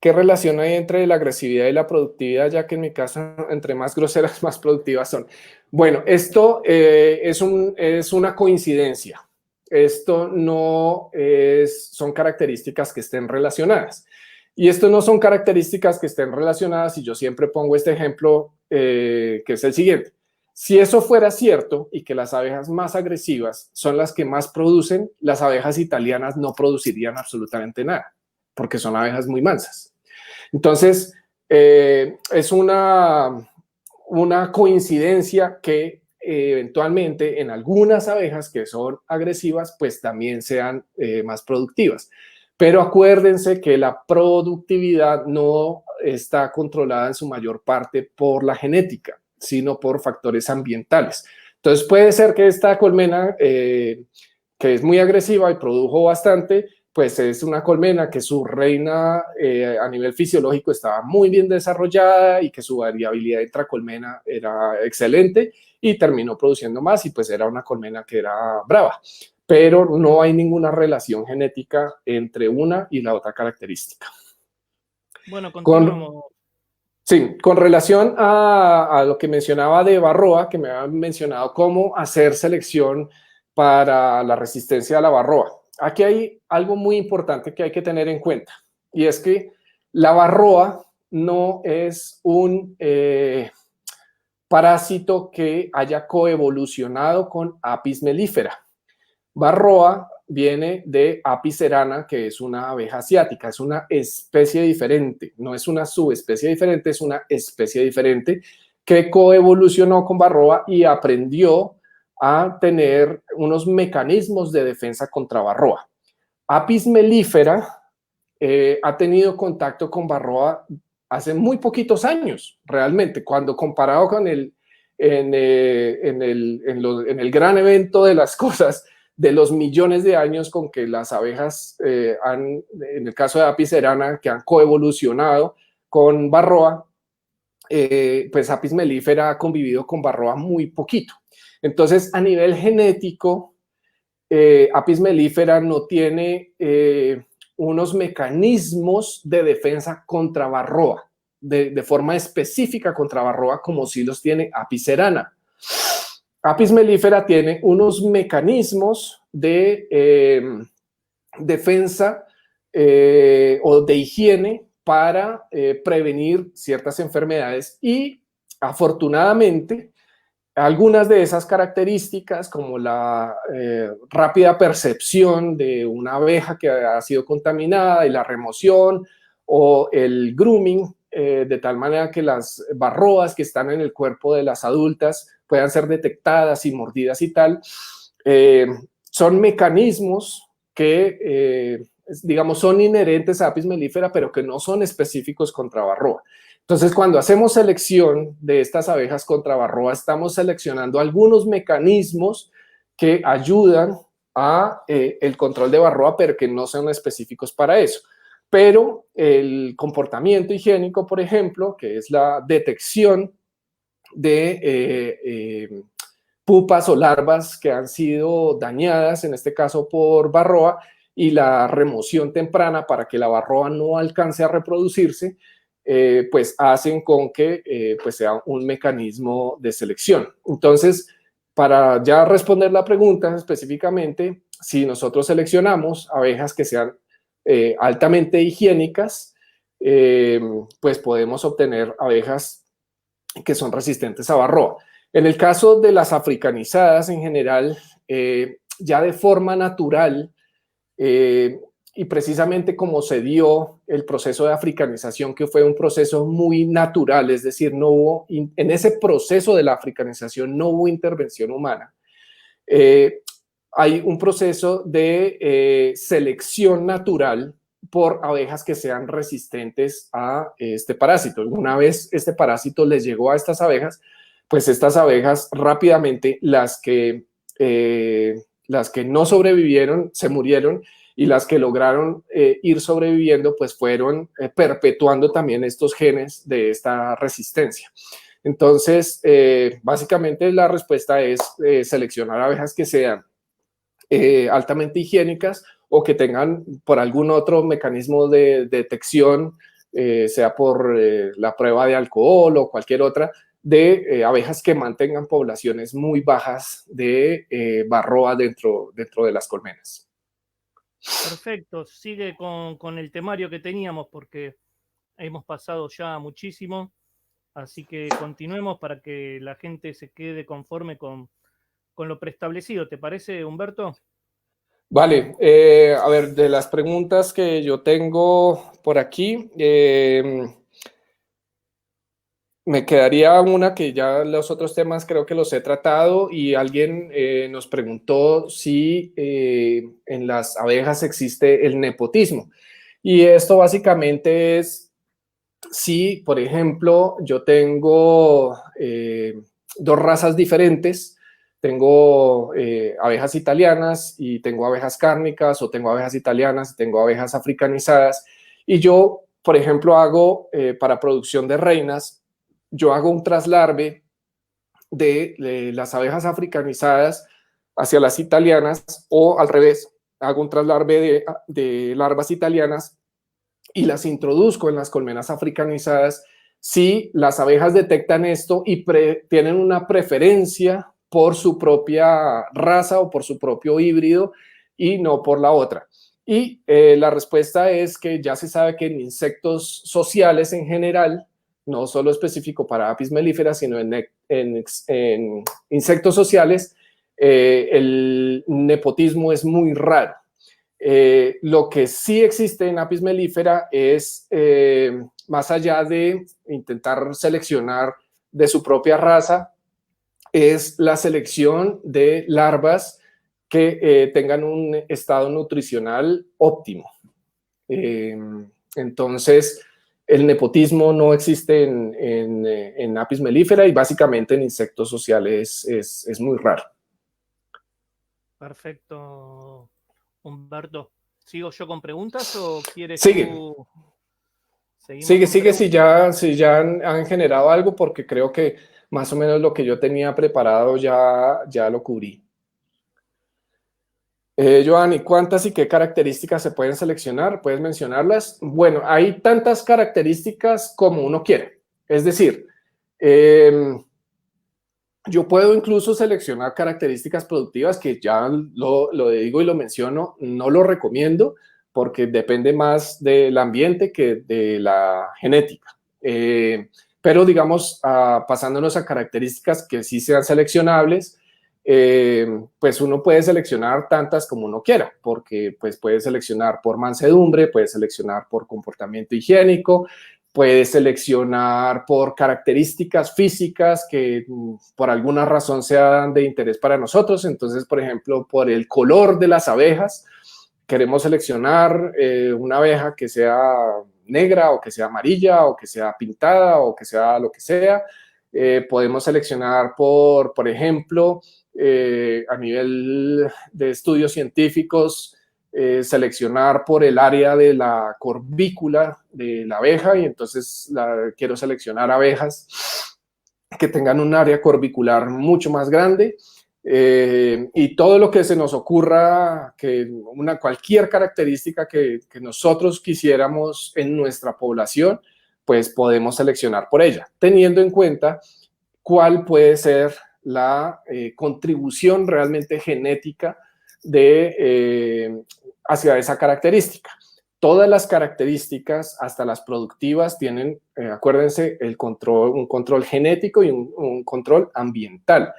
¿qué relación hay entre la agresividad y la productividad? Ya que en mi caso, entre más groseras, más productivas son. Bueno, esto es una coincidencia. Esto no son características que estén relacionadas. Y esto no son características que estén relacionadas, y yo siempre pongo este ejemplo, que es el siguiente. Si eso fuera cierto y que las abejas más agresivas son las que más producen, las abejas italianas no producirían absolutamente nada, porque son abejas muy mansas. Entonces, es una coincidencia que eventualmente en algunas abejas que son agresivas, pues también sean más productivas. Pero acuérdense que la productividad no está controlada en su mayor parte por la genética, sino por factores ambientales. Entonces puede ser que esta colmena, que es muy agresiva y produjo bastante, pues es una colmena que su reina a nivel fisiológico estaba muy bien desarrollada y que su variabilidad intracolmena era excelente y terminó produciendo más, y pues era una colmena que era brava. Pero no hay ninguna relación genética entre una y la otra característica. Bueno, continuamos. Sí, con relación a lo que mencionaba de Varroa, que me había mencionado cómo hacer selección para la resistencia a la Varroa. Aquí hay algo muy importante que hay que tener en cuenta, y es que la Varroa no es un parásito que haya coevolucionado con Apis mellifera. Varroa viene de Apis cerana, que es una abeja asiática, es una especie diferente, no es una subespecie diferente, es una especie diferente que coevolucionó con Varroa y aprendió a tener unos mecanismos de defensa contra Varroa. Apis mellifera ha tenido contacto con Varroa hace muy poquitos años, realmente, cuando comparado con en el gran evento de las cosas, de los millones de años con que las abejas en el caso de Apis cerana, que han coevolucionado con Varroa, pues Apis mellifera ha convivido con Varroa muy poquito. Entonces, a nivel genético, Apis mellifera no tiene unos mecanismos de defensa contra Varroa, de forma específica contra Varroa, como si los tiene Apis cerana. Apis mellifera tiene unos mecanismos de defensa o de higiene para prevenir ciertas enfermedades, y afortunadamente algunas de esas características, como la rápida percepción de una abeja que ha sido contaminada y la remoción, o el grooming, de tal manera que las varroas que están en el cuerpo de las adultas puedan ser detectadas y mordidas y tal, son mecanismos que, digamos, son inherentes a Apis mellifera, pero que no son específicos contra Varroa. Entonces, cuando hacemos selección de estas abejas contra Varroa, estamos seleccionando algunos mecanismos que ayudan a el control de Varroa, pero que no son específicos para eso. Pero el comportamiento higiénico, por ejemplo, que es la detección de pupas o larvas que han sido dañadas, en este caso por Varroa, y la remoción temprana para que la Varroa no alcance a reproducirse, pues hacen con que pues sea un mecanismo de selección. Entonces, para ya responder la pregunta específicamente, si nosotros seleccionamos abejas que sean altamente higiénicas, pues podemos obtener abejas que son resistentes a Varroa. En el caso de las africanizadas en general, ya de forma natural, y precisamente como se dio el proceso de africanización, que fue un proceso muy natural, es decir, no hubo, en ese proceso de la africanización no hubo intervención humana. Hay un proceso de selección natural por abejas que sean resistentes a este parásito. Una vez este parásito les llegó a estas abejas, pues estas abejas rápidamente, las que no sobrevivieron, se murieron, y las que lograron ir sobreviviendo, pues fueron perpetuando también estos genes de esta resistencia. Entonces, básicamente la respuesta es seleccionar abejas que sean altamente higiénicas, o que tengan por algún otro mecanismo de detección sea por la prueba de alcohol o cualquier otra, de abejas que mantengan poblaciones muy bajas de varroa dentro de las colmenas. Perfecto, sigue con el temario que teníamos porque hemos pasado ya muchísimo, así que continuemos para que la gente se quede conforme con lo preestablecido. ¿Te parece, Humberto? Vale, a ver, de las preguntas que yo tengo por aquí, me quedaría una que ya los otros temas creo que los he tratado y alguien nos preguntó si en las abejas existe el nepotismo. Y esto básicamente es si, por ejemplo, yo tengo dos razas diferentes, tengo abejas italianas y tengo abejas cárnicas, o tengo abejas italianas y tengo abejas africanizadas, y yo, por ejemplo, hago para producción de reinas, yo hago un traslarve de las abejas africanizadas hacia las italianas, o al revés, hago un traslarve de larvas italianas y las introduzco en las colmenas africanizadas si las abejas detectan esto y tienen una preferencia por su propia raza o por su propio híbrido y no por la otra. Y la respuesta es que ya se sabe que en insectos sociales en general, no solo específico para Apis mellifera, sino en insectos sociales, el nepotismo es muy raro. Lo que sí existe en Apis mellifera es, más allá de intentar seleccionar de su propia raza, es la selección de larvas que tengan un estado nutricional óptimo. Entonces, el nepotismo no existe en Apis mellifera y básicamente en insectos sociales es muy raro. Perfecto, Humberto. ¿Sigo yo con preguntas o quieres Sigue. tú? Sigue si ya han generado algo, porque creo que más o menos lo que yo tenía preparado ya lo cubrí. Giovanni, ¿cuántas y qué características se pueden seleccionar? ¿Puedes mencionarlas? Bueno, hay tantas características como uno quiere. Es decir, yo puedo incluso seleccionar características productivas, que ya lo digo y lo menciono, no lo recomiendo porque depende más del ambiente que de la genética. Pero digamos, pasándonos a características que sí sean seleccionables, pues uno puede seleccionar tantas como uno quiera, porque pues puede seleccionar por mansedumbre, puede seleccionar por comportamiento higiénico, puedes seleccionar por características físicas que por alguna razón sean de interés para nosotros. Entonces, por ejemplo, por el color de las abejas, queremos seleccionar una abeja que sea negra o que sea amarilla o que sea pintada o que sea lo que sea. Podemos seleccionar por ejemplo, a nivel de estudios científicos, seleccionar por el área de la corbícula de la abeja, y entonces quiero seleccionar abejas que tengan un área corbicular mucho más grande, y todo lo que se nos ocurra, cualquier característica que nosotros quisiéramos en nuestra población, pues podemos seleccionar por ella, teniendo en cuenta cuál puede ser la contribución realmente genética hacia esa característica. Todas las características, hasta las productivas, tienen, acuérdense, un control genético y un control ambiental.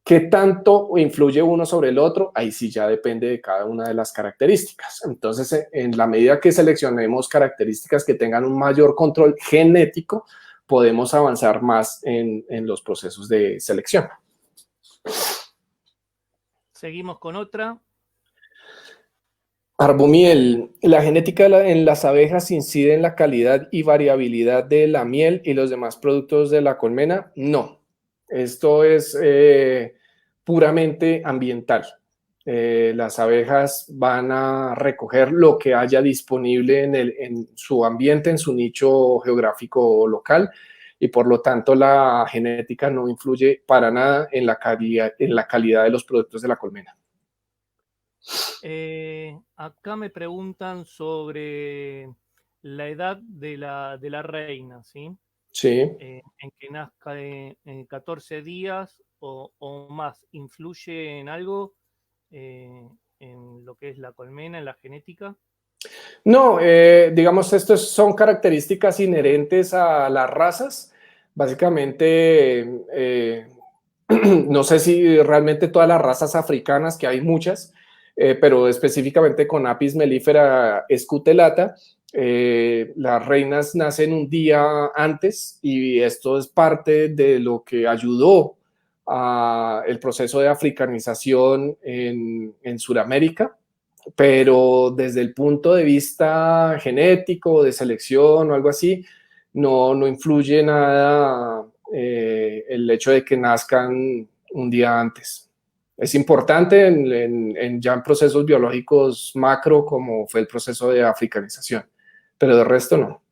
¿Qué tanto influye uno sobre el otro? Ahí sí ya depende de cada una de las características. Entonces, en la medida que seleccionemos características que tengan un mayor control genético, podemos avanzar más en los procesos de selección. Seguimos con otra. Arbomiel, ¿la genética en las abejas incide en la calidad y variabilidad de la miel y los demás productos de la colmena? No, esto es puramente ambiental. Las abejas van a recoger lo que haya disponible en su ambiente, en su nicho geográfico local, y por lo tanto la genética no influye para nada en la calidad de los productos de la colmena. Acá me preguntan sobre la edad de la reina, ¿sí? Sí. En que nazca en 14 días o más, ¿influye en algo en lo que es la colmena, en la genética? No, digamos, estos son características inherentes a las razas. Básicamente, no sé si realmente todas las razas africanas, que hay muchas, pero específicamente con Apis mellifera escutellata, las reinas nacen un día antes y esto es parte de lo que ayudó a el proceso de africanización en Sudamérica, pero desde el punto de vista genético, de selección o algo así, no influye nada el hecho de que nazcan un día antes. Es importante ya en procesos biológicos macro, como fue el proceso de africanización, pero de resto no.